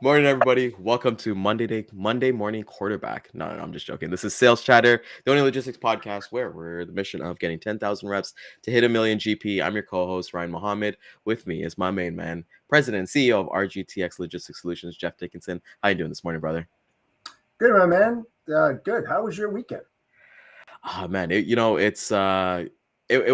Morning, everybody. Welcome to Monday morning quarterback. No, I'm just joking. This is Sales Chatter, the only logistics podcast where we're the mission of getting 10,000 reps to hit a million GP. I'm your co-host Ryan Mohammed. With me is my main man, President and CEO of RGTX Logistics Solutions, Jeff Dickinson. How you doing this morning, brother? Good, my man. Good. How was your weekend? Oh man, it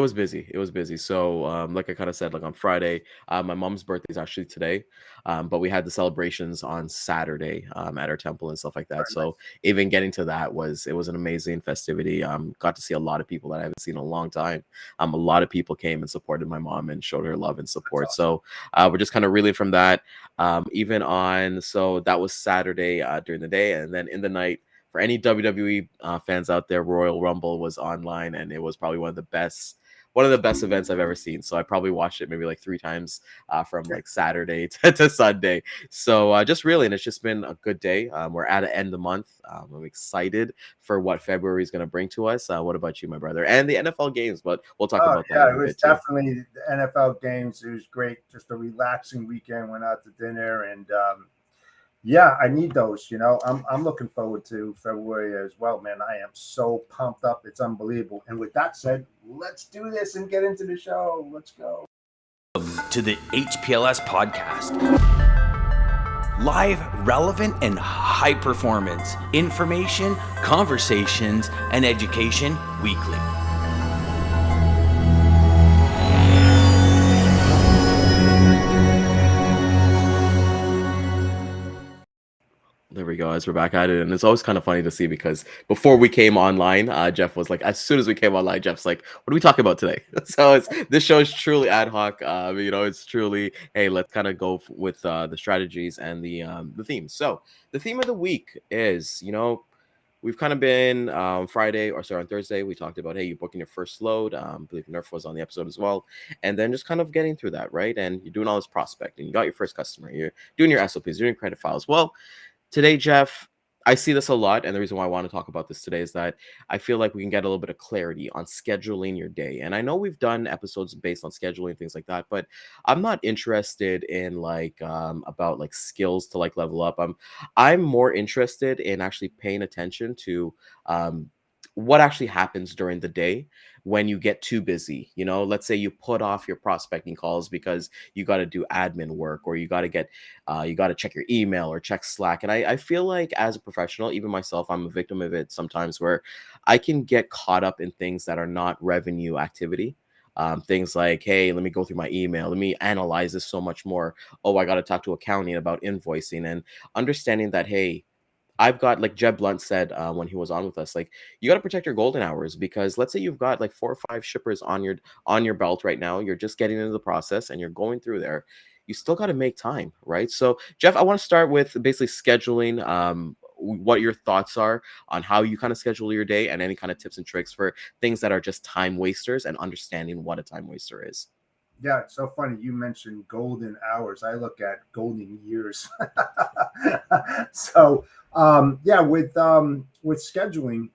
was busy. It was busy. So like I kind of said, like on Friday, my mom's birthday is actually today. But we had the celebrations on Saturday at our temple and stuff like that. Very nice. So even getting to that was an amazing festivity. Got to see a lot of people that I haven't seen in a long time. A lot of people came and supported my mom and showed her love and support. Awesome. So we're just kind of reeling from that. So that was Saturday during the day, and then in the night, for any WWE fans out there, Royal Rumble was online, and it was probably one of the best events I've ever seen. So I probably watched it maybe like 3 times from like Saturday to Sunday. So just really, and it's just been a good day. We're at the end of the month. I'm excited for what February is going to bring to us. What about you, my brother? And the NFL games, but we'll talk about that in a It was bit too. definitely the NFL games. It was great. Just a relaxing weekend. Went out to dinner, and I need those. I'm looking forward to February as well, man. I am so pumped up. It's unbelievable. And with that said, let's do this and get into the show. Let's go. To the HPLS podcast. Live, relevant, and high performance information, conversations, and education weekly. There we go. As we're back at it, and it's always kind of funny to see because before we came online, Jeff was like, as soon as we came online, Jeff's like, "What are we talking about today?" So this show is truly ad hoc. It's truly, hey, let's kind of go with the strategies and the themes. So the theme of the week is, we've kind of been on Thursday, we talked about, hey, you're booking your first load. I believe Nerf was on the episode as well. And then just kind of getting through that, right? And you're doing all this prospecting. You got your first customer. You're doing your SOPs, doing credit files. Well, today, Jeff, I see this a lot, and the reason why I want to talk about this today is that I feel like we can get a little bit of clarity on scheduling your day. And I know we've done episodes based on scheduling things like that, but I'm not interested in about like skills to like level up. I'm more interested in actually paying attention to what actually happens during the day when you get too busy. Let's say you put off your prospecting calls because you got to do admin work, or you got to check your email or check Slack. And I feel like as a professional, even myself, I'm a victim of it sometimes, where I can get caught up in things that are not revenue activity. Things like, hey, let me go through my email. Let me analyze this so much more. Oh, I got to talk to accounting about invoicing, and understanding that, hey, I've got, like Jeb Blunt said when he was on with us, like, you got to protect your golden hours, because let's say you've got like 4 or 5 shippers on your belt right now. You're just getting into the process and you're going through there. You still got to make time, right? So, Jeff, I want to start with basically scheduling. What your thoughts are on how you kind of schedule your day, and any kind of tips and tricks for things that are just time wasters, and understanding what a time waster is. Yeah, it's so funny. You mentioned golden hours. I look at golden years. So, with scheduling,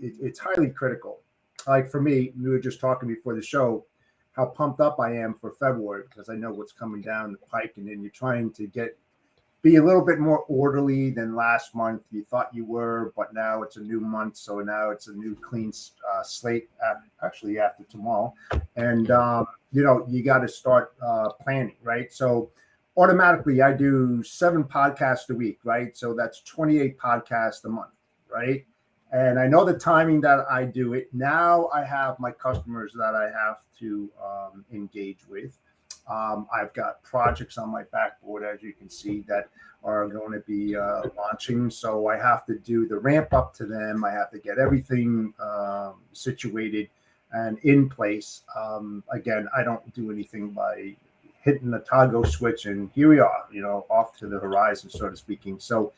it's highly critical. Like for me, we were just talking before the show how pumped up I am for February because I know what's coming down the pike, and then you're trying to be a little bit more orderly than last month. You thought you were, but now it's a new month, so now it's a new clean slate. Actually, after tomorrow, and you got to start planning, right? So automatically, I do 7 podcasts a week, right? So that's 28 podcasts a month, right? And I know the timing that I do it. Now I have my customers that I have to engage with. I've got projects on my backboard, as you can see, that are going to be launching. So I have to do the ramp up to them. I have to get everything situated and in place. Again, I don't do anything by hitting the toggle switch and here we are, off to the horizon, so to speaking. So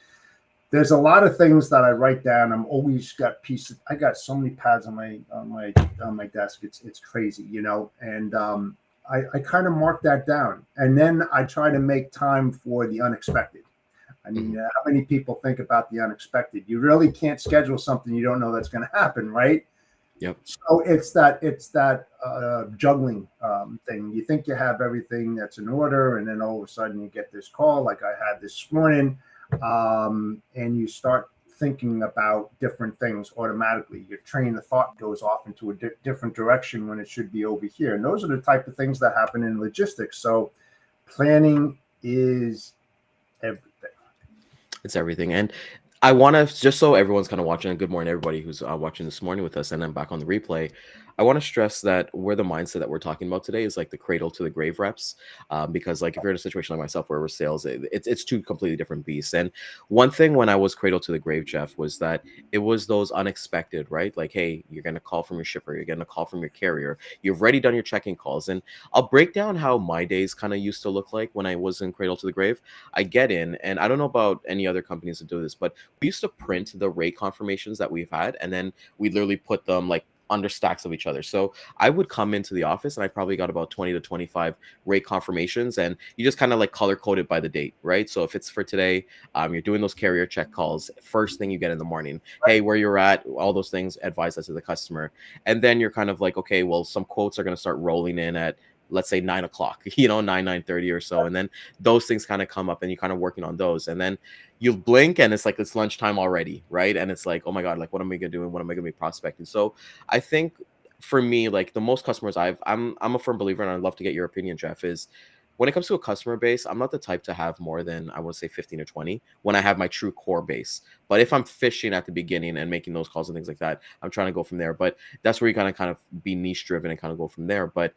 there's a lot of things that I write down. I'm always got pieces. I got so many pads on my desk. It's crazy, and I kind of mark that down, and then I try to make time for the unexpected. I mean, how many people think about the unexpected? You really can't schedule something you don't know that's going to happen, right? Yep. So it's that juggling thing. You think you have everything that's in order, and then all of a sudden you get this call, like I had this morning, and you start thinking about different things automatically. Your train of thought goes off into a different direction when it should be over here. And those are the type of things that happen in logistics. So planning is everything. It's everything. And I want to, just so everyone's kind of watching, and good morning, everybody who's watching this morning with us, and then back on the replay. I want to stress that where the mindset that we're talking about today is like the cradle to the grave reps, because like if you're in a situation like myself where we're sales, it's two completely different beasts. And one thing when I was cradle to the grave, Jeff, was that it was those unexpected, right? Like, hey, you're gonna call from your shipper, you're getting a call from your carrier, you've already done your checking calls, and I'll break down how my days kind of used to look like when I was in cradle to the grave. I get in, and I don't know about any other companies that do this, but we used to print the rate confirmations that we've had, and then we literally put them like under stacks of each other. So I would come into the office and I probably got about 20 to 25 rate confirmations, and you just kind of like color coded by the date, right? So if it's for today, you're doing those carrier check calls, first thing you get in the morning, hey, where you're at, all those things, advise that to the customer. And then you're kind of like, okay, well, some quotes are going to start rolling in at, let's say 9 o'clock, 9:30 or so. And then those things kind of come up and you're kind of working on those. And then you blink and it's like it's lunchtime already, right? And it's like, oh my God, like what am I gonna do? And what am I gonna be prospecting? So I think for me, like the most customers I'm a firm believer, and I'd love to get your opinion, Jeff, is when it comes to a customer base, I'm not the type to have more than I would say 15 or 20 when I have my true core base. But if I'm fishing at the beginning and making those calls and things like that, I'm trying to go from there. But that's where you kind of be niche driven and kind of go from there. But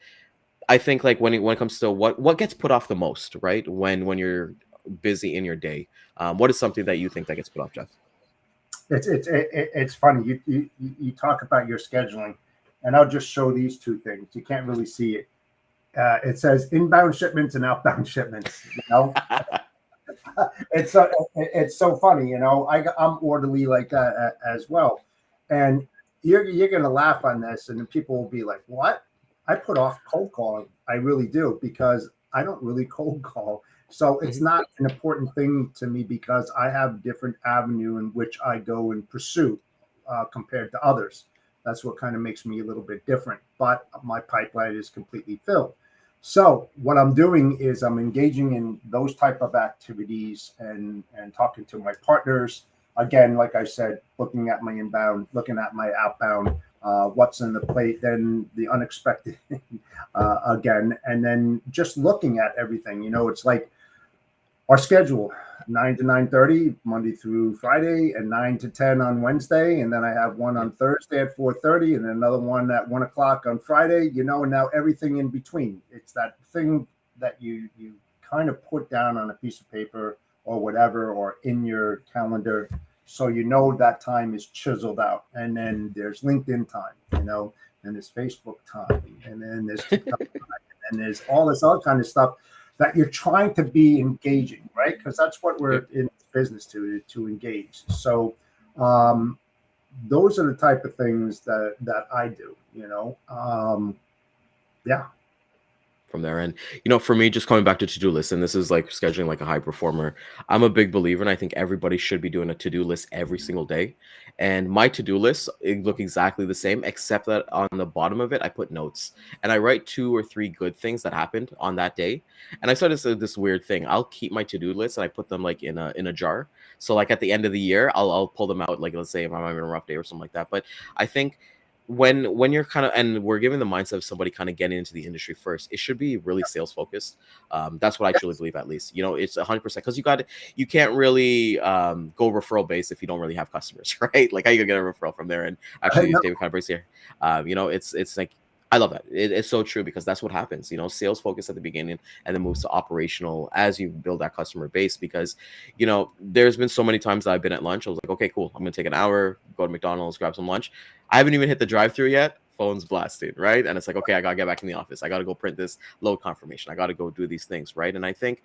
I think like when it comes to what gets put off the most, right? When you're busy in your day, what is something that you think that gets put off, Jeff? It's funny. You talk about your scheduling, and I'll just show these two things. You can't really see it. It says inbound shipments and outbound shipments. It's so funny. I'm orderly like that as well, and you're gonna laugh on this, and then people will be like, "What?" I put off cold calling. I really do, because I don't really cold call. So it's not an important thing to me because I have a different avenue in which I go and pursue compared to others. That's what kind of makes me a little bit different. But my pipeline is completely filled. So what I'm doing is I'm engaging in those type of activities and talking to my partners. Again, like I said, looking at my inbound, looking at my outbound, what's in the plate, then the unexpected again, and then just looking at everything. It's like our schedule: 9 to 9:30 Monday through Friday, and 9 to 10 on Wednesday, and then I have one on Thursday at 4:30, and another one at 1 o'clock on Friday. And now everything in between. It's that thing that you kind of put down on a piece of paper or whatever, or in your calendar, so that time is chiseled out. And then there's LinkedIn time, and there's Facebook time, and then there's TikTok time, and there's all this other kind of stuff that you're trying to be engaging, right? Because that's what we're in business to engage. So those are the type of things that I do, yeah. From there. And for me, just coming back to to-do lists, and this is like scheduling like a high performer, I'm a big believer, and I think everybody should be doing a to-do list every single day. And my to-do lists look exactly the same, except that on the bottom of it I put notes, and I write 2 or 3 good things that happened on that day. And I started this weird thing: I'll keep my to-do list and I put them like in a jar. So like at the end of the year, I'll pull them out, like let's say if I'm having a rough day or something like that. But I think when you're kind of, and we're given the mindset of somebody kind of getting into the industry first, it should be really sales focused. That's what I truly believe, at least. It's 100%, because you can't really go referral based if you don't really have customers, right? Like how you gonna get a referral from there? And actually David kind of brings here, it's like, I love that. It's so true, because that's what happens. Sales focus at the beginning and then moves to operational as you build that customer base. Because, there's been so many times that I've been at lunch. I was like, okay, cool. I'm going to take an hour, go to McDonald's, grab some lunch. I haven't even hit the drive-through yet. Phone's blasted, right? And it's like, okay, I got to get back in the office. I got to go print this load confirmation. I got to go do these things, right? And I think,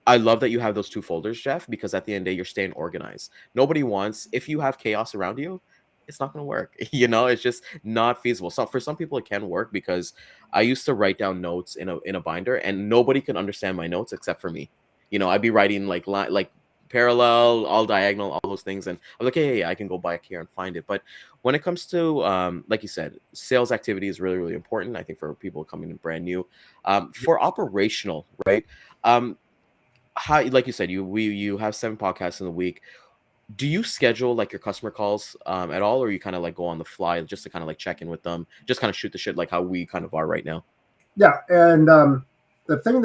I love that you have those 2 folders, Jeff, because at the end of the day, you're staying organized. Nobody wants, if you have chaos around you, it's not going to work. It's just not feasible. So for some people it can work, because I used to write down notes in a binder, and nobody can understand my notes except for me. I'd be writing like parallel, all diagonal, all those things, and I'm like, hey, I can go back here and find it. But when it comes to like you said, sales activity is really, really important, I think, for people coming in brand new. For operational, right? um how, like you said, you have 7 podcasts in a week. Do you schedule like your customer calls at all, or you kind of like go on the fly just to kind of like check in with them, just kind of shoot the shit like how we kind of are right now? Yeah, and the thing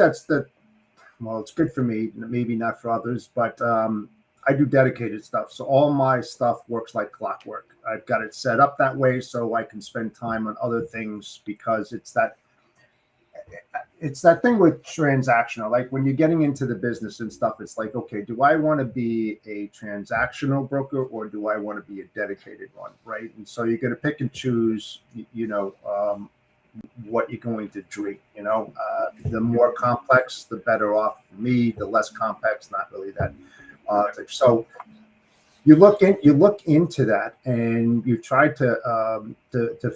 well, it's good for me, maybe not for others, but I do dedicated stuff. So all my stuff works like clockwork. I've got it set up that way so I can spend time on other things because it's that thing with transactional. Like when you're getting into the business and stuff, it's like, okay, do I want to be a transactional broker or do I want to be a dedicated one, right? And so you're going to pick and choose, what you're going to drink. The more complex, the better off for me. The less complex, not really that. So you look into that and you try to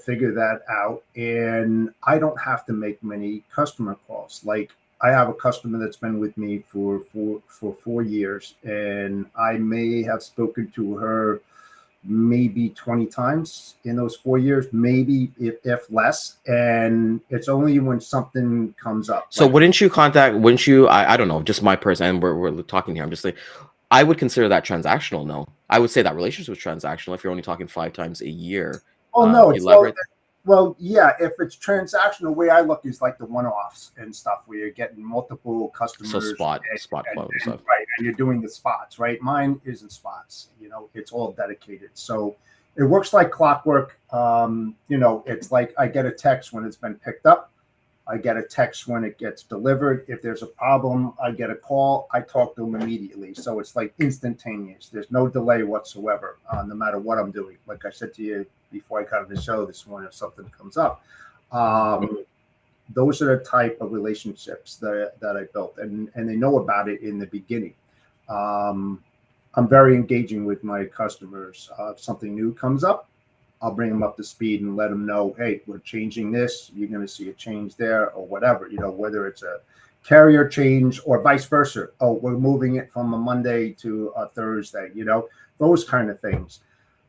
figure that out. And I don't have to make many customer calls. Like I have a customer that's been with me for 4 years, and I may have spoken to her maybe 20 times in those 4 years, maybe if less. And it's only when something comes up. So Like, wouldn't you, I don't know, just my person, and we're talking here, I'm just like, I would consider that transactional. No, I would say that relationship is transactional if you're only talking 5 times a year. oh Can no, you elaborate? yeah, if it's transactional, the way I look is like the one-offs and stuff where you're getting multiple So customers spot quote and stuff. right, and you're doing the spots, right? Mine isn't spots, it's all dedicated. So it works like clockwork. It's like I get a text when it's been picked up. I get a text when it gets delivered. If there's a problem, I get a call. I talk to them immediately. So it's like instantaneous. There's no delay whatsoever, no matter what I'm doing. Like I said to you before I got on the show this morning, if something comes up, those are the type of relationships that I built, and they know about it in the beginning. I'm very engaging with my customers. If something new comes up, I'll bring them up to speed and let them know, hey, we're changing this. You're going to see a change there or whatever, whether it's a carrier change or vice versa. Oh, we're moving it from a Monday to a Thursday, those kind of things.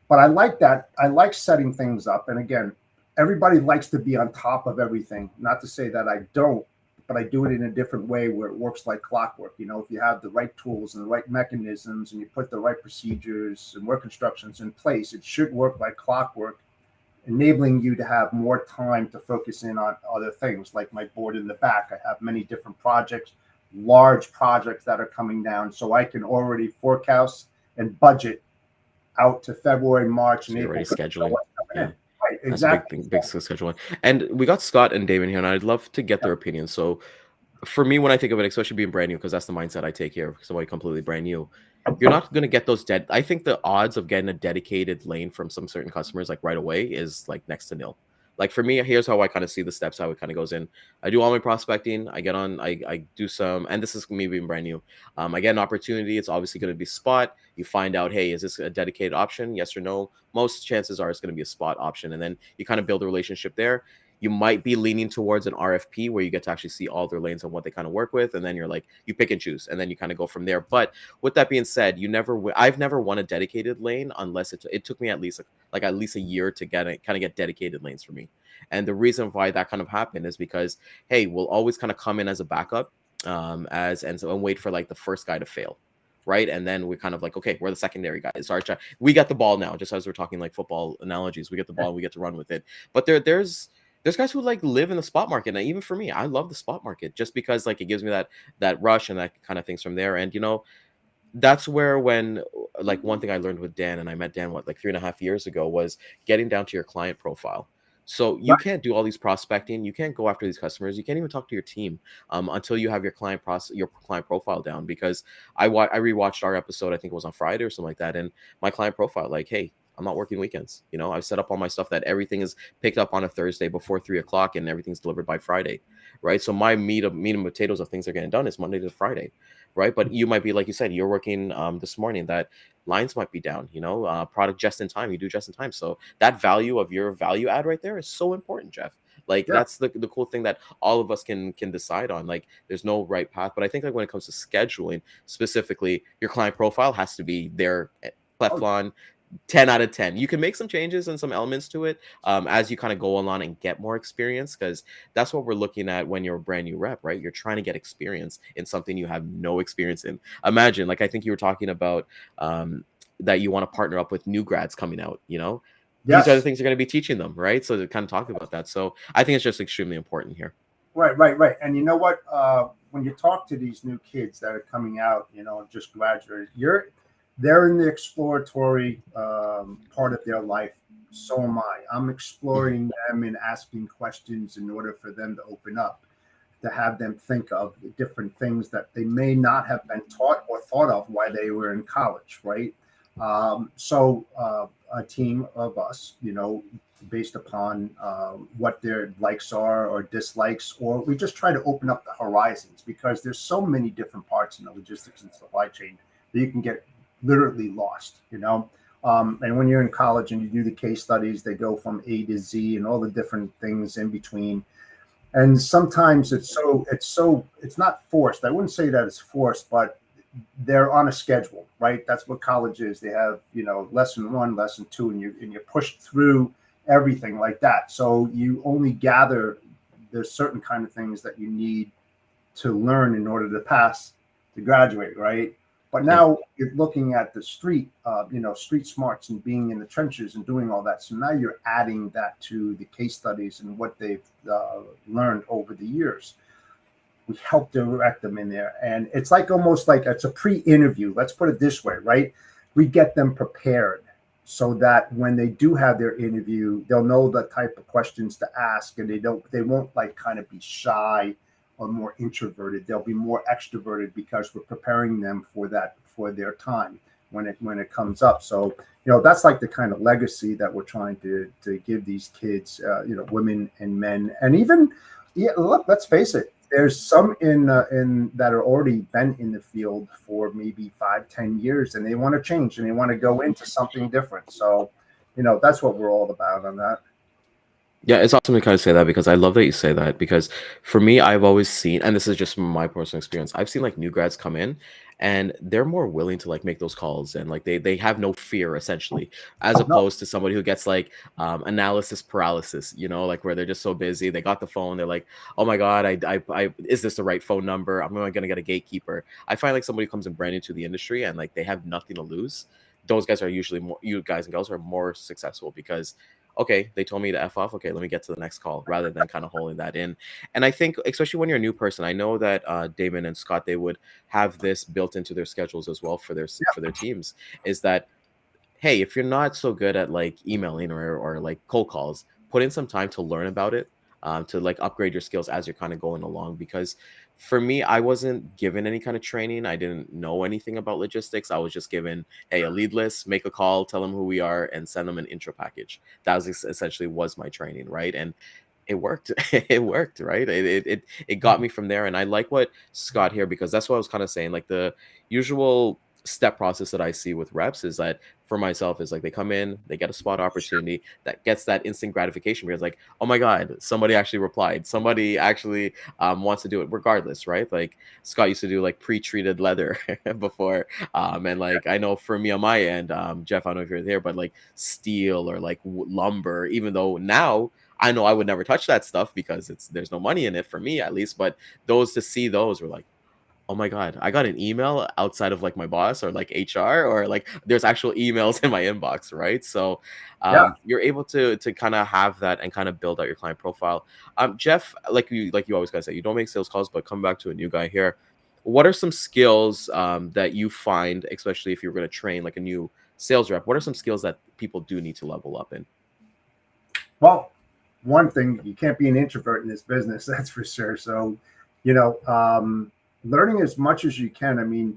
But I like that. I like setting things up. And again, everybody likes to be on top of everything. Not to say that I don't, but I do it in a different way where it works like clockwork. If you have the right tools and the right mechanisms and you put the right procedures and work instructions in place, it should work like clockwork, enabling you to have more time to focus in on other things. Like my board in the back, I have many different projects, large projects that are coming down. So I can already forecast and budget out to February, March, and So you're April. already scheduling. Yeah. Right, That's exactly. a big scheduling. And we got Scott and David here, and I'd love to get their opinions. So for me, when I think of it, especially being brand new, because that's the mindset I take here, somebody completely brand new, you're not going to get those I think the odds of getting a dedicated lane from some certain customers like right away is like next to nil. Like for me, here's how I kind of see the steps, how it kind of goes in. I do all my prospecting. I get on, I do some, and this is me being brand new. I get an opportunity. It's obviously going to be spot. You find out, hey, is this a dedicated option? Yes or no? Most chances are it's going to be a spot option. And then you kind of build a relationship there. You might be leaning towards an RFP where you get to actually see all their lanes and what they kind of work with. And then you're like, you pick and choose, and then you kind of go from there. But with that being said, I've never won a dedicated lane unless it took me at least a year to get dedicated lanes for me. And the reason why that kind of happened is because, hey, we'll always kind of come in as a backup, and wait for like the first guy to fail. Right. And then we're kind of like, okay, we're the secondary guys. We got the ball now, just as we're talking like football analogies. We get the ball and we get to run with it. But there's guys who like live in the spot market. And even for me, I love the spot market just because like it gives me that rush and that kind of things from there. And that's where when like one thing I learned with Dan, and I met Dan like 3.5 years ago, was getting down to your client profile. So you can't do all these prospecting. You can't go after these customers. You can't even talk to your team until you have your client profile down. Because I rewatched our episode, I think it was on Friday or something like that, and my client profile, like, hey, I'm not working weekends. You know, I've set up all my stuff that everything is picked up on a Thursday before 3 o'clock and everything's delivered by Friday, right? So my meat and potatoes of things that are getting done is Monday to Friday, right? But you might be, like you said, you're working this morning, that lines might be down, you know, product just in time, you do just in time. So that value of your value add right there is so important, Jeff. Like Yeah. that's the cool thing that all of us can decide on. Like there's no right path, but I think like when it comes to scheduling specifically, your client profile has to be there, Oh, Teflon, 10 out of 10. You can make some changes and some elements to it as you kind of go along and get more experience, because that's what we're looking at when you're a brand new rep, right? You're trying to get experience in something you have no experience in. Imagine, like I think you were talking about that you want to partner up with new grads coming out, you know? These are the yes. things you're going to be teaching them, right? So to kind of talk about that. So I think it's just extremely important here. Right, right, right. And you know what? When you talk to these new kids that are coming out, you know, just graduated, they're in the exploratory part of their life. So am I. I'm Mhm. exploring them and asking questions in order for them to open up, to have them think of the different things that they may not have been taught or thought of while they were in college, right? So a team of us, you know, based upon what their likes are or dislikes, or we just try to open up the horizons, because there's so many different parts in the logistics and supply chain that you can get literally lost, you know. And when you're in college and you do the case studies, they go from A to Z and all the different things in between. And sometimes it's not forced. I wouldn't say that it's forced, but they're on a schedule, right? That's what college is. They have, you know, lesson one, lesson two, and you're pushed through everything like that. So you only gather, there's certain kind of things that you need to learn in order to pass to graduate, right? But Yeah. now you're looking at the street, you know, street smarts and being in the trenches and doing all that. So now you're adding that to the case studies and what they've learned over the years. We help direct them in there, and it's like almost like it's a pre-interview. Let's put it this way, right? We get them prepared so that when they do have their interview, they'll know the type of questions to ask, and they won't like kind of be shy or more introverted. They'll be more extroverted because we're preparing them for that, for their time when it comes up. So you know, that's like the kind of legacy that we're trying to give these kids, you know, women and men, and even, yeah, look, let's face it, there's some in that are already been in the field for maybe 5, 10 years, and they want to change and they want to go into something different. So you know, that's what we're all about on that. Yeah, it's awesome to kind of say that, because I love that you say that, because for me, I've always seen, and this is just my personal experience, I've seen like new grads come in and they're more willing to like make those calls, and like they have no fear essentially, as No, opposed to somebody who gets like analysis paralysis, you know, like where they're just so busy, they got the phone, they're like, oh my God, I is this the right phone number? I'm gonna get a gatekeeper. I find like somebody who comes in brand new to the industry and like they have nothing to lose. Those guys are usually more, you guys and girls are more successful, because okay, they told me to F off. Okay, let me get to the next call, rather than kind of holding that in. And I think, especially when you're a new person, I know that Damon and Scott, they would have this built into their schedules as well for their teams, is that hey, if you're not so good at like emailing or like cold calls, put in some time to learn about it, to like upgrade your skills as you're kind of going along. Because for me, I wasn't given any kind of training. I didn't know anything about logistics. I was just given, hey, a lead list, make a call, tell them who we are, and send them an intro package. That was essentially was my training, right? And it worked. It worked, right? It got me from there. And I like what Scott here, because that's what I was kind of saying. Like the usual step process that I see with reps is that for myself is like they come in, they get a spot opportunity that gets that instant gratification, because like, oh my God, somebody actually replied, somebody actually wants to do it regardless, right? Like Scott used to do like pre-treated leather before, and like I know for me on my end, Jeff, I don't know if you're there, but like steel or like lumber, even though now I know I would never touch that stuff because there's no money in it for me at least, but those to see those were like, oh my God, I got an email outside of like my boss or like HR, or like there's actual emails in my inbox, right? So yeah. you're able to kind of have that and kind of build out your client profile. Jeff, like you always guys say, you don't make sales calls, but come back to a new guy here. What are some skills that you find, especially if you're going to train like a new sales rep? What are some skills that people do need to level up in? Well, one thing, you can't be an introvert in this business, that's for sure. So you know, learning as much as you can. I mean,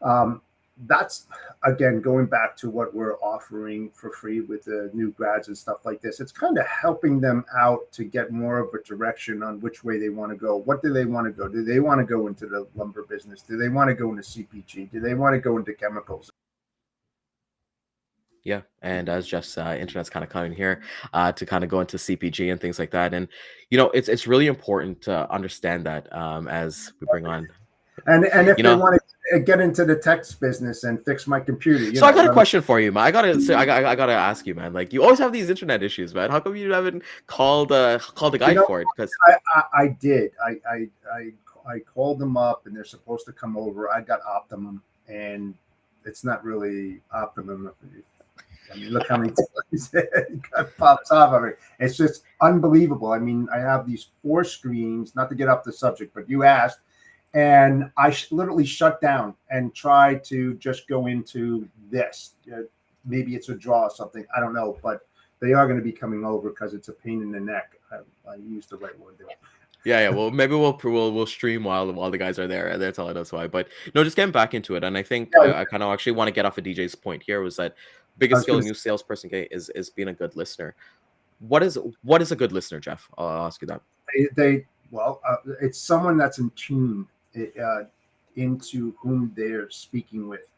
um, that's, again, going back to what we're offering for free with the new grads and stuff like this. It's kind of helping them out to get more of a direction on which way they want to go. What do they want to go? Do they want to go into the lumber business? Do they want to go into CPG? Do they want to go into chemicals? Yeah, and as Jeff's internet's kind of coming here to kind of go into CPG and things like that, and it's really important to understand that as we bring on, And if you they know. want to get into the tech business and fix my computer, So I got a question for you, man. I gotta ask you, man. Like, you always have these internet issues, man. How come you haven't called the guy for it? Because I did. I called them up, and they're supposed to come over. I got Optimum, and it's not really Optimum. I mean, look how many times it pops off of it. It's just unbelievable. I mean, I have these 4 screens, not to get off the subject, but you asked, and I literally shut down and tried to just go into this. Maybe it's a draw or something. I don't know, but they are going to be coming over because it's a pain in the neck. I used the right word there. yeah. Well, maybe we'll stream while the guys are there, and they're telling us why. But no, just getting back into it, and I think I kind of actually want to get off of DJ's point here was that biggest skill a new salesperson is being a good listener. What is a good listener, Jeff? I'll ask you that. It's someone that's in tune into whom they're speaking with,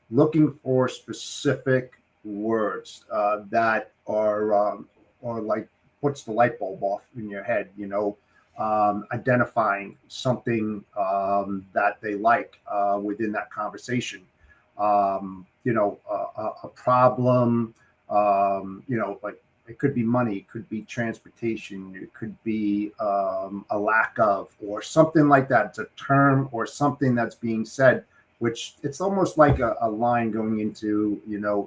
looking for specific words that are like puts the light bulb off in your head, identifying something that they like within that conversation, a problem, like it could be money, it could be transportation, it could be a lack of, or something like that. It's a term or something that's being said, which it's almost like a line going into,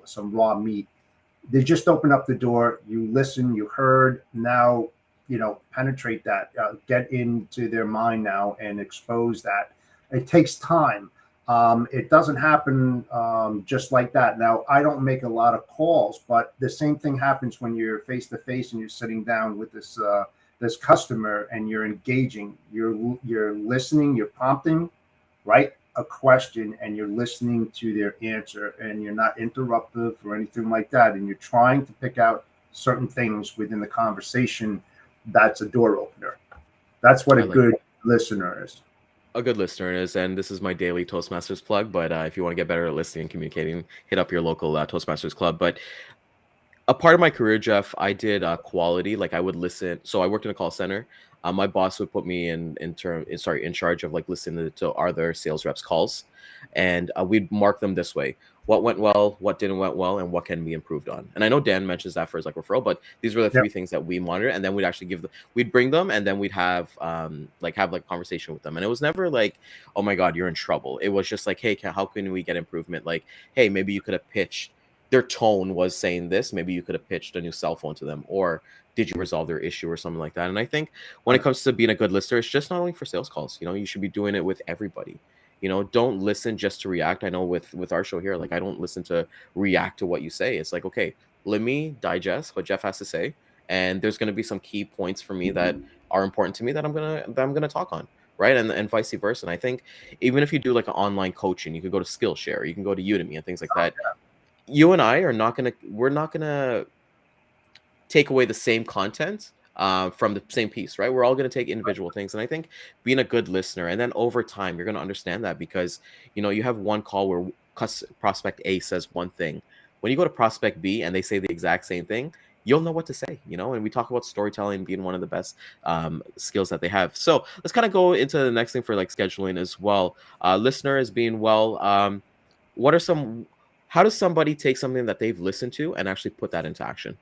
some raw meat. They just open up the door, you listen, you heard, now, penetrate that, get into their mind now and expose that. It takes time. It doesn't happen just like that. Now, I don't make a lot of calls, but the same thing happens when you're face to face and you're sitting down with this customer and you're engaging. You're listening, you're prompting, right, a question, and you're listening to their answer, and you're not interruptive or anything like that, and you're trying to pick out certain things within the conversation. That's a door opener. That's what a good listener is. A good listener is, and this is my daily Toastmasters plug, but if you want to get better at listening and communicating, hit up your local Toastmasters club. But a part of my career, Jeff, I did quality. Like, I would listen. So I worked in a call center. My boss would put me in charge of like listening to other sales reps' calls, and we'd mark them this way: what went well, what didn't went well, and what can be improved on. And I know Dan mentions that for his like referral, but these were the 3 things that we monitor, and then we'd actually we'd bring them, and then we'd have conversation with them. And it was never like, oh my God, you're in trouble. It was just like, hey, how can we get improvement? Like, hey, maybe you could have pitched. Their tone was saying this. Maybe you could have pitched a new cell phone to them, or did you resolve their issue or something like that? And I think when it comes to being a good listener, it's just not only for sales calls. You should be doing it with everybody. Don't listen just to react. I know with our show here, like, I don't listen to react to what you say. It's like, okay, let me digest what Jeff has to say, and there's going to be some key points for me that are important to me that I'm gonna talk on, right? And vice versa. And I think even if you do like an online coaching, you can go to Skillshare, you can go to Udemy and things like that. You and I are we're not gonna take away the same content from the same piece, right? We're all going to take individual things. And I think being a good listener, and then over time, you're going to understand that, because, you have one call where prospect A says one thing. When you go to prospect B and they say the exact same thing, you'll know what to say, and we talk about storytelling being one of the best skills that they have. So let's kind of go into the next thing for like scheduling as well. Listener is being well. How does somebody take something that they've listened to and actually put that into action?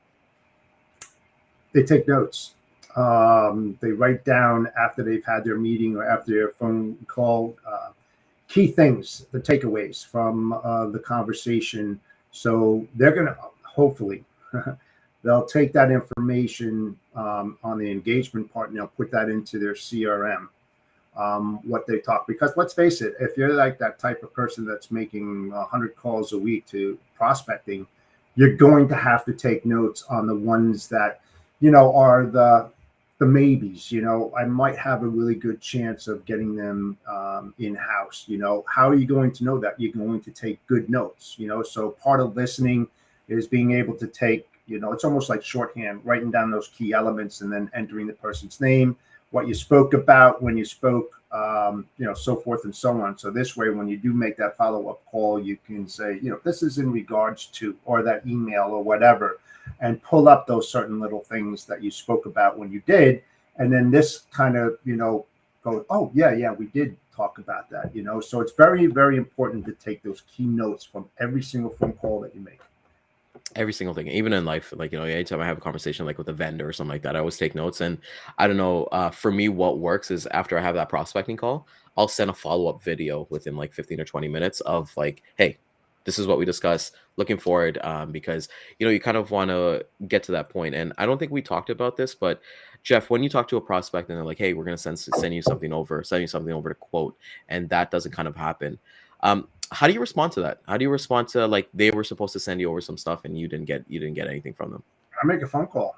They take notes. They write down after they've had their meeting or after their phone call, key things, the takeaways from the conversation. So they're going to, hopefully, they'll take that information on the engagement part, and they'll put that into their CRM, what they talk. Because let's face it, if you're like that type of person that's making 100 calls a week to prospecting, you're going to have to take notes on the ones that, are the the maybes, I might have a really good chance of getting them in-house. How are you going to know that? You're going to take good notes. So part of listening is being able to take, it's almost like shorthand, writing down those key elements and then entering the person's name, what you spoke about when you spoke, so forth and so on. So this way, when you do make that follow-up call, you can say, this is in regards to, or that email or whatever, and pull up those certain little things that you spoke about when you did. And then this kind of, go, oh, yeah, we did talk about that, So it's very, very important to take those key notes from every single phone call that you make. Every single thing, even in life, like, anytime I have a conversation like with a vendor or something like that, I always take notes. And I don't know, for me, what works is after I have that prospecting call, I'll send a follow-up video within like 15 or 20 minutes of like, hey, this is what we discussed, looking forward, because you kind of want to get to that point. And I don't think we talked about this, but Jeff, when you talk to a prospect and they're like, hey, we're going to send you something over, to quote, and that doesn't kind of happen, how do you respond to that? How do you respond to, like, they were supposed to send you over some stuff and you didn't get anything from them? I make a phone call.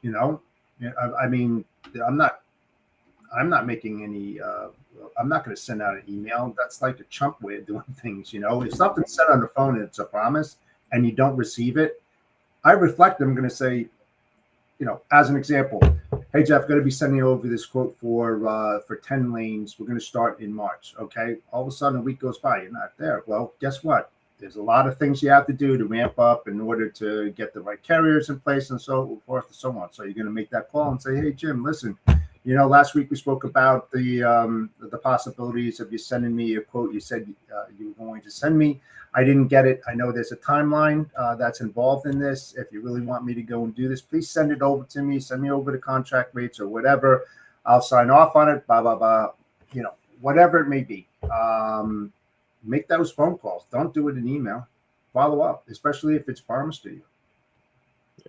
I mean, I'm not making any. I'm not going to send out an email. That's like a chump way of doing things. If something's said on the phone and it's a promise and you don't receive it, I reflect. I'm going to say, as an example, hey Jeff, going to be sending over this quote for 10 lanes. We're going to start in March. Okay. All of a sudden a week goes by, you're not there. Well, guess what? There's a lot of things you have to do to ramp up in order to get the right carriers in place and so forth and so on. So you're going to make that call and say, hey Jim, listen, last week we spoke about the possibilities of you sending me a quote. You said you were going to send me. I didn't get it. I know there's a timeline that's involved in this. If you really want me to go and do this, please send it over to me. Send me over the contract rates or whatever. I'll sign off on it, blah, blah, blah, whatever it may be. Make those phone calls. Don't do it in email. Follow up, especially if it's promised to you.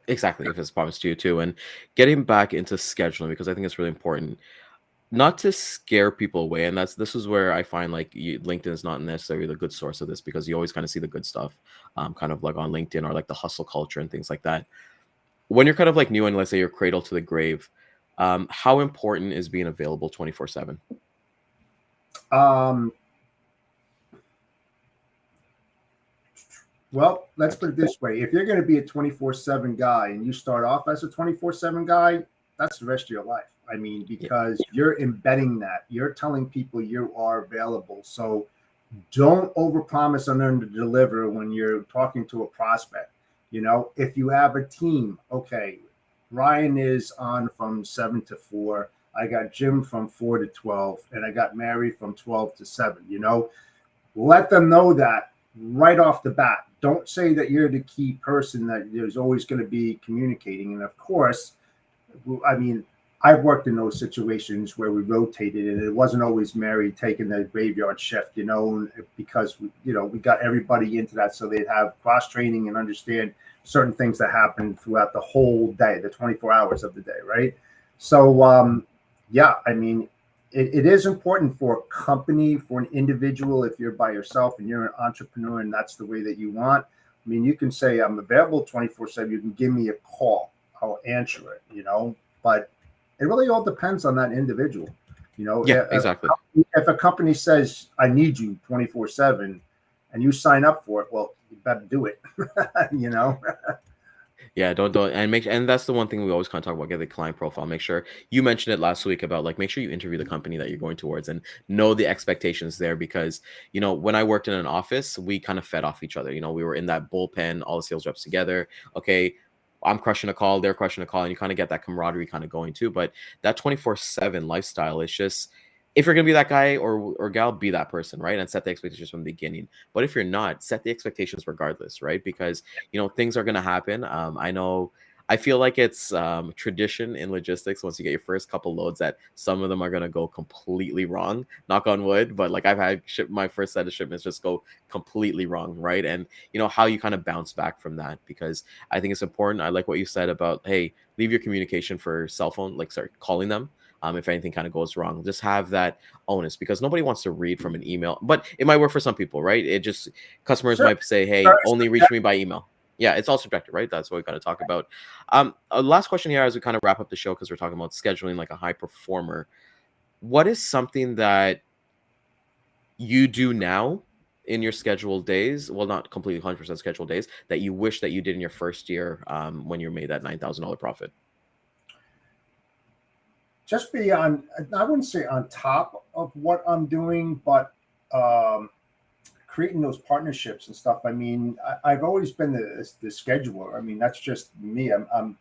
Exactly, if it's promised to you too. And getting back into scheduling, because I think it's really important not to scare people away. And this is where I find like LinkedIn is not necessarily the good source of this, because you always kind of see the good stuff, kind of like on LinkedIn, or like the hustle culture and things like that. When you're kind of like new and let's say you're cradle to the grave, how important is being available 24/7? Well, let's put it this way. If you're going to be a 24/7 guy and you start off as a 24/7 guy, that's the rest of your life. I mean, because you're embedding that. You're telling people you are available. So don't overpromise and underdeliver when you're talking to a prospect. If you have a team, okay, Ryan is on from 7 to 4. I got Jim from 4 to 12, and I got Mary from 12 to 7. Let them know that right off the bat. Don't say that you're the key person that there's always going to be communicating. And of course, I mean, I've worked in those situations where we rotated, and it wasn't always Mary taking the graveyard shift, because we got everybody into that so they'd have cross training and understand certain things that happen throughout the whole day, the 24 hours of the day, right? So, yeah, I mean, it is important for a company, for an individual. If you're by yourself and you're an entrepreneur and that's the way that you want, I mean, you can say I'm available 24/7. You can give me a call. I'll answer it, but it really all depends on that individual. Yeah, exactly. If a company says, I need you 24/7 and you sign up for it, well, you better do it, Yeah, don't and that's the one thing we always kind of talk about, get the client profile. Make sure you mentioned it last week about like, make sure you interview the company that you're going towards and know the expectations there, because when I worked in an office, we kind of fed off each other. We were in that bullpen, all the sales reps together. Okay, I'm crushing a call, they're crushing a call, and you kind of get that camaraderie kind of going too. But that 24/7 lifestyle is just, if you're gonna be that guy or gal, be that person, right? And set the expectations from the beginning. But if you're not, set the expectations regardless, right? Because things are gonna happen. I feel like it's tradition in logistics, once you get your first couple loads, that some of them are gonna go completely wrong. Knock on wood, but like I've had my first set of shipments just go completely wrong, right? And how you kind of bounce back from that, because I think it's important. I like what you said about, hey, leave your communication for cell phone, like start calling them. If anything kind of goes wrong, just have that onus, because nobody wants to read from an email, but it might work for some people, right? It just, customers Sure. might say, hey, only reach me by email. yeah, it's all subjective, right? That's what we got to talk about. Last question here as we kind of wrap up the show, because we're talking about scheduling like a high performer. What is something that you do now in your scheduled days? Well, not completely 100% scheduled days, that you wish that you did in your first year when you made that $9,000 profit? Just be on, I wouldn't say on top of what I'm doing, but creating those partnerships and stuff. I mean, I've always been the scheduler. I mean, that's just me. I'm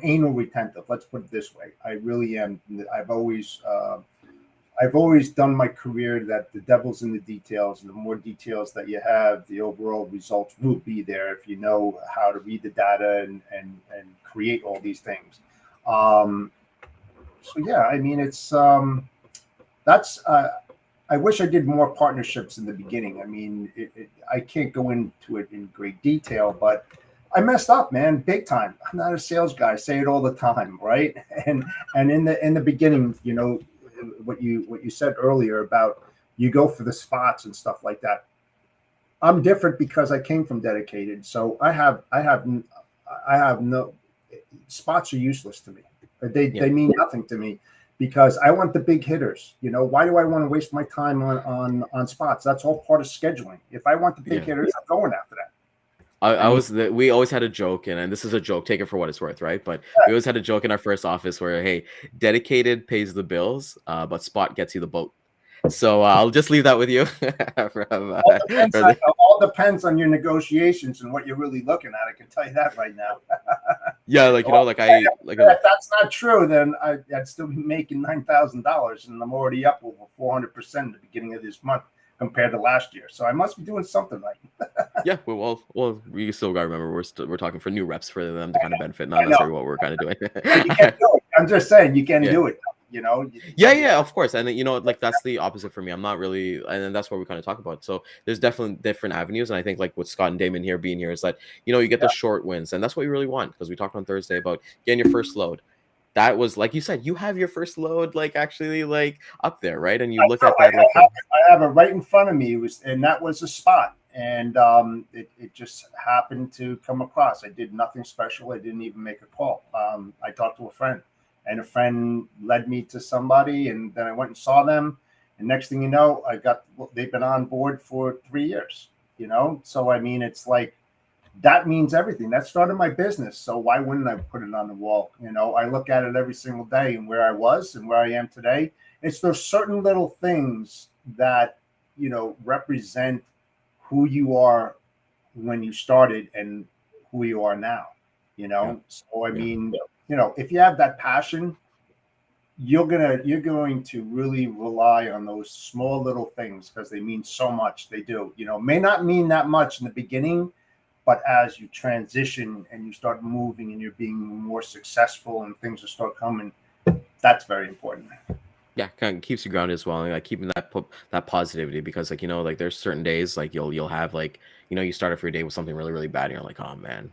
anal retentive. Let's put it this way. I really am. I've always done my career that the devil's in the details, and the more details that you have, the overall results will be there if you know how to read the data and create all these things. So yeah, I mean, it's that's I wish I did more partnerships in the beginning. I mean, I can't go into it in great detail, but I messed up, man, big time. I'm not a sales guy. I say it all the time, right? And in the beginning, you know, what you said earlier about you go for the spots and stuff like that. I'm different because I came from dedicated, so I have no spots are useless to me. They mean nothing to me because I want the big hitters. You know, why do I want to waste my time on spots? That's all part of scheduling. If I want the big hitters, I'm going after that. We always had a joke, and this is a joke, take it for what it's worth, right? But we always had a joke in our first office where, hey, dedicated pays the bills, but spot gets you the boat. So I'll just leave that with you. All depends on your negotiations and what you're really looking at. I can tell you that right now. Yeah, like, you know, like if that's not true, then I'd still be making $9,000, and I'm already up over 400% at the beginning of this month compared to last year. So I must be doing something right. Yeah, well, we still got to remember we're talking for new reps for them to kind of benefit, not necessarily what we're kind of doing. You can do it. I'm just saying you can do it. You know. Yeah, of course, and you know, like that's the opposite for me. I'm not really, and that's what we kind of talk about. So there's definitely different avenues, and I think like with Scott and Daman here being here is that you know you get the short wins, and that's what we really want because we talked on Thursday about getting your first load. That was like you said, you have your first load like actually like up there, right? And you look at that. I have it right in front of me. And that was a spot, and it just happened to come across. I did nothing special. I didn't even make a call. I talked to a friend, and a friend led me to somebody, and then I went and saw them. And next thing you know, they've been on board for 3 years. You know, so I mean, it's like. That means everything. That started my business. So why wouldn't I put it on the wall? You know, I look at it every single day and where I was and where I am today. It's those certain little things that, you know, represent who you are when you started and who you are now, you know? So, I mean, you know, if you have that passion, you're going to really rely on those small little things because they mean so much. They do, you know, may not mean that much in the beginning, but as you transition and you start moving and you're being more successful and things will start coming, that's very important. Yeah, kind of keeps you grounded as well, and like keeping that positivity because like you know like there's certain days like you'll have like you know you start off your day with something really really bad and you're like oh man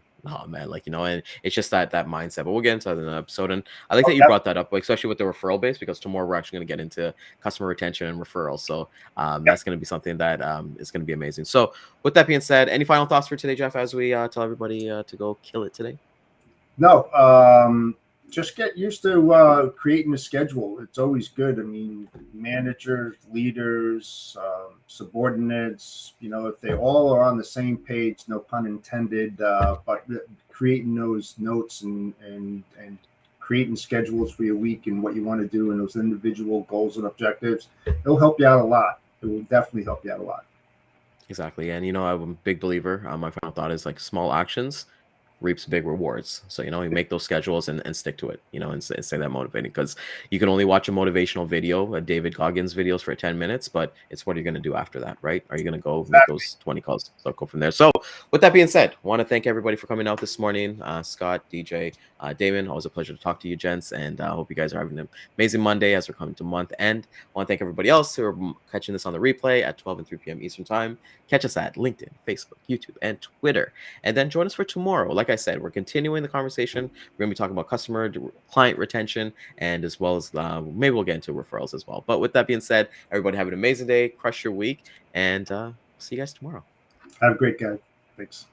like you know and it's just that mindset. But we'll get into that in the episode, and I like that you brought that up, like, especially with the referral base because tomorrow we're actually going to get into customer retention and referrals. So that's going to be something that is going to be amazing. So with that being said, any final thoughts for today, Jeff, as we tell everybody to go kill it today? No, just get used to creating a schedule. It's always good. I mean, managers, leaders, subordinates, you know, if they all are on the same page, no pun intended, but creating those notes and creating schedules for your week and what you want to do and those individual goals and objectives, it'll help you out a lot. It will definitely help you out a lot. Exactly. And you know, I'm a big believer. My final thought is like small actions reaps big rewards. So, you know, you make those schedules and stick to it, you know, and stay that motivating because you can only watch a motivational video, a David Goggins videos for 10 minutes, but it's what are you going to do after that, right? Are you going to go make those 20 calls? So go from there. So with that being said, want to thank everybody for coming out this morning. Scott, DJ, Daman, always a pleasure to talk to you gents. And I hope you guys are having an amazing Monday as we're coming to month end. I want to thank everybody else who are catching this on the replay at 12 and 3 p.m. Eastern time. Catch us at LinkedIn, Facebook, YouTube, and Twitter. And then join us for tomorrow. Like I said, we're continuing the conversation. We're going to be talking about client retention, and as well as maybe we'll get into referrals as well. But with that being said, everybody have an amazing day, crush your week, and see you guys tomorrow. Have a great day. Thanks.